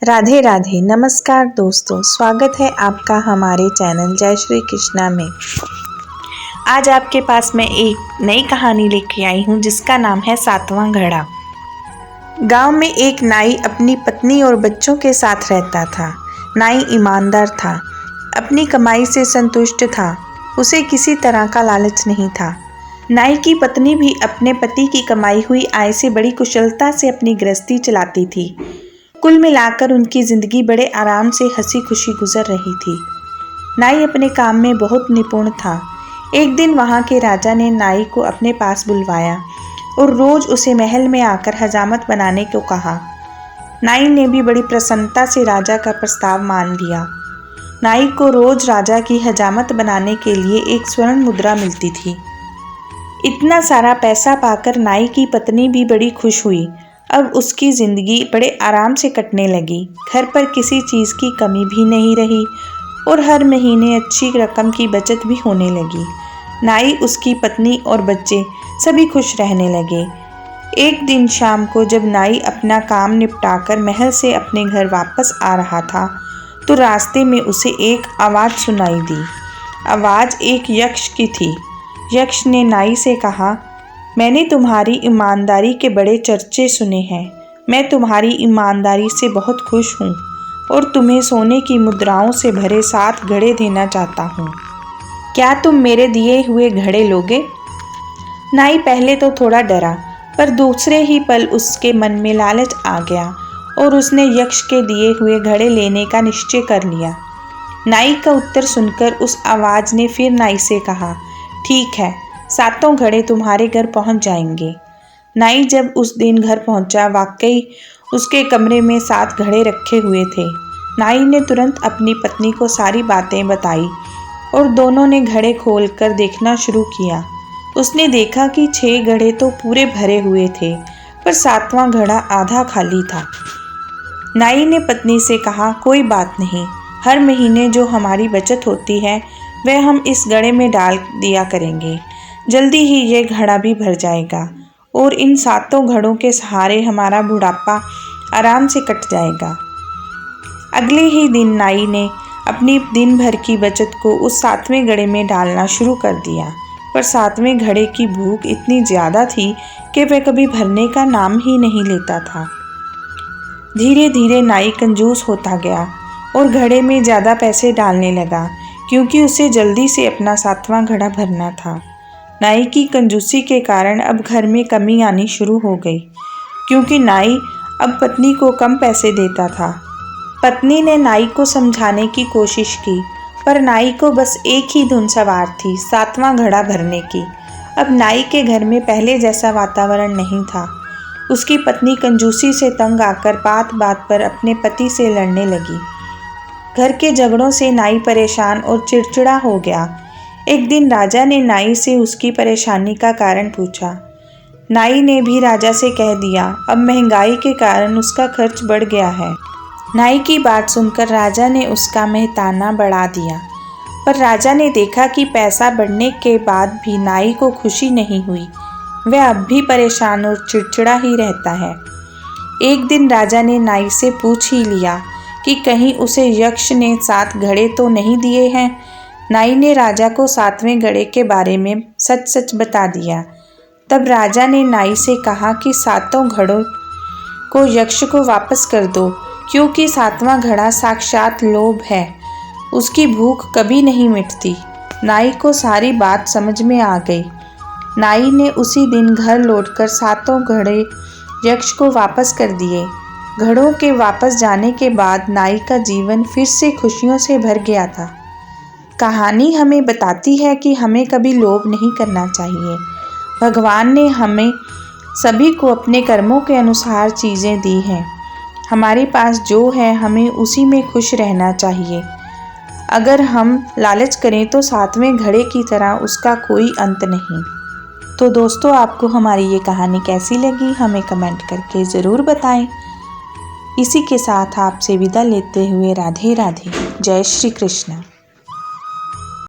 राधे राधे। नमस्कार दोस्तों, स्वागत है आपका हमारे चैनल जय श्री कृष्णा में। आज आपके पास मैं एक नई कहानी लेके आई हूँ जिसका नाम है सातवां घड़ा। गांव में एक नाई अपनी पत्नी और बच्चों के साथ रहता था। नाई ईमानदार था, अपनी कमाई से संतुष्ट था, उसे किसी तरह का लालच नहीं था। नाई की पत्नी भी अपने पति की कमाई हुई आय से बड़ी कुशलता से अपनी गृहस्थी चलाती थी। कुल मिलाकर उनकी जिंदगी बड़े आराम से हंसी खुशी गुजर रही थी। नाई अपने काम में बहुत निपुण था। एक दिन वहां के राजा ने नाई को अपने पास बुलवाया और रोज उसे महल में आकर हजामत बनाने को कहा। नाई ने भी बड़ी प्रसन्नता से राजा का प्रस्ताव मान लिया। नाई को रोज राजा की हजामत बनाने के लिए एक स्वर्ण मुद्रा मिलती थी। इतना सारा पैसा पाकर नाई की पत्नी भी बड़ी खुश हुई। अब उसकी ज़िंदगी बड़े आराम से कटने लगी। घर पर किसी चीज़ की कमी भी नहीं रही और हर महीने अच्छी रकम की बचत भी होने लगी। नाई, उसकी पत्नी और बच्चे सभी खुश रहने लगे। एक दिन शाम को जब नाई अपना काम निपटाकर महल से अपने घर वापस आ रहा था तो रास्ते में उसे एक आवाज़ सुनाई दी। आवाज़ एक यक्ष की थी। यक्ष ने नाई से कहा, मैंने तुम्हारी ईमानदारी के बड़े चर्चे सुने हैं। मैं तुम्हारी ईमानदारी से बहुत खुश हूँ और तुम्हें सोने की मुद्राओं से भरे 7 घड़े देना चाहता हूँ। क्या तुम मेरे दिए हुए घड़े लोगे? नाई पहले तो थोड़ा डरा, पर दूसरे ही पल उसके मन में लालच आ गया और उसने यक्ष के दिए हुए घड़े लेने का निश्चय कर लिया। नाई का उत्तर सुनकर उस आवाज़ ने फिर नाई से कहा, ठीक है, 7 घड़े तुम्हारे घर पहुंच जाएंगे। नाई जब उस दिन घर पहुंचा, वाकई उसके कमरे में 7 घड़े रखे हुए थे। नाई ने तुरंत अपनी पत्नी को सारी बातें बताई और दोनों ने घड़े खोलकर देखना शुरू किया। उसने देखा कि 6 घड़े तो पूरे भरे हुए थे, पर 7वां घड़ा आधा खाली था। नाई ने पत्नी से कहा, कोई बात नहीं, हर महीने जो हमारी बचत होती है वह हम इस घड़े में डाल दिया करेंगे। जल्दी ही ये घड़ा भी भर जाएगा और इन 7 घड़ों के सहारे हमारा बुढ़ापा आराम से कट जाएगा। अगले ही दिन नाई ने अपनी दिन भर की बचत को उस 7वें घड़े में डालना शुरू कर दिया, पर 7वें घड़े की भूख इतनी ज़्यादा थी कि वह कभी भरने का नाम ही नहीं लेता था। धीरे धीरे नाई कंजूस होता गया और घड़े में ज़्यादा पैसे डालने लगा, क्योंकि उसे जल्दी से अपना 7वां घड़ा भरना था। नाई की कंजूसी के कारण अब घर में कमी आनी शुरू हो गई, क्योंकि नाई अब पत्नी को कम पैसे देता था। पत्नी ने नाई को समझाने की कोशिश की, पर नाई को बस एक ही धुन सवार थी, 7वां घड़ा भरने की। अब नाई के घर में पहले जैसा वातावरण नहीं था। उसकी पत्नी कंजूसी से तंग आकर बात बात पर अपने पति से लड़ने लगी। घर के झगड़ों से नाई परेशान और चिड़चिड़ा हो गया। एक दिन राजा ने नाई से उसकी परेशानी का कारण पूछा। नाई ने भी राजा से कह दिया, अब महंगाई के कारण उसका खर्च बढ़ गया है। नाई की बात सुनकर राजा ने उसका मेहताना बढ़ा दिया, पर राजा ने देखा कि पैसा बढ़ने के बाद भी नाई को खुशी नहीं हुई। वह अब भी परेशान और चिड़चिड़ा ही रहता है। एक दिन राजा ने नाई से पूछ ही लिया कि कहीं उसे यक्ष ने 7 घड़े तो नहीं दिए हैं। नाई ने राजा को 7वें घड़े के बारे में सच सच बता दिया। तब राजा ने नाई से कहा कि 7 घड़ों को यक्ष को वापस कर दो, क्योंकि 7वां घड़ा साक्षात लोभ है, उसकी भूख कभी नहीं मिटती। नाई को सारी बात समझ में आ गई। नाई ने उसी दिन घर लौटकर 7 घड़े यक्ष को वापस कर दिए। घड़ों के वापस जाने के बाद नाई का जीवन फिर से खुशियों से भर गया था। कहानी हमें बताती है कि हमें कभी लोभ नहीं करना चाहिए। भगवान ने हमें सभी को अपने कर्मों के अनुसार चीज़ें दी हैं। हमारे पास जो है हमें उसी में खुश रहना चाहिए। अगर हम लालच करें तो 7वें घड़े की तरह उसका कोई अंत नहीं। तो दोस्तों, आपको हमारी ये कहानी कैसी लगी हमें कमेंट करके ज़रूर बताएं। इसी के साथ आपसे विदा लेते हुए राधे राधे, जय श्री कृष्ण।